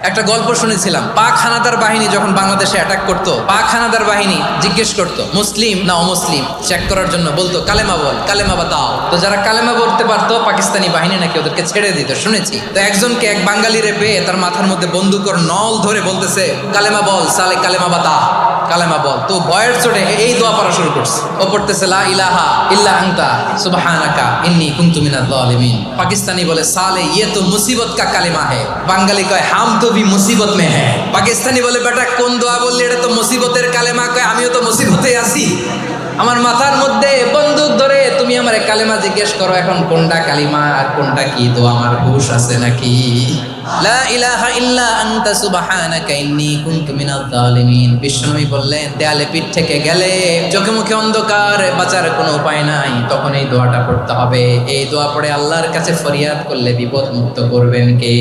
একটা গল্প শুনেছিলাম, পাক হানাদার বাহিনী যখন বাংলাদেশে অ্যাটাক করতো, পাক হানাদার বাহিনী জিজ্ঞেস করতো মুসলিম না অমুসলিম চেক করার জন্য, বলতো কালেমা বল, কালেমা বাতাও। তো যারা কালেমা বলতে পারতো পাকিস্তানি বাহিনী নাকি ওদেরকে ছেড়ে দিত, শুনেছি। তো একজনকে এক বাঙালিরে পেয়ে তার মাথার মধ্যে বন্দুকর নল ধরে বলতেছে কালেমা বল সালে, কালেমা বাতা, কালেমা বল। তো ভয়ের চোটে এই দোয়া পড়া শুরু করছে। ও পড়তেছে লা ইলাহা ইল্লা আনতা সুবহানাকা ইন্নী কুনতু মিনাজ জালিমিন। পাকিস্তানি বলে সালে ইয়ে তো মুসিবত কা কালেমা হে। বাঙালি কয় হাম তো ভি মুসিবত মে হ্যাঁ। পাকিস্তানি বলে বেটা কোন দোয়া বললি, এটা তো মুসিবতের কালেমা। কয় আমিও তো মুসিবতে আছি, আমার মাথার মধ্যে বন্দুক ধরে তুমি আমার কালেমা জিজ্ঞেস করো, এখন কোনটা কালিমা আর কোনটা কি? তো আমার হুশ আছে নাকি? লা ইলাহা ইল্লা আনতা সুবহানাকা ইন্নী কুনতু মিনাজ জালিমিন। বিশ্বনবী বললেন দেয়ালে পিঠ থেকে গেলে, চোখে মুখে অন্ধকার, বাঁচার কোনো উপায় নাই, তখন এই দোয়াটা পড়তে হবে। এই দোয়া পড়ে আল্লাহর কাছে ফরিয়াদ করলে বিপদ মুক্ত করবেন কে?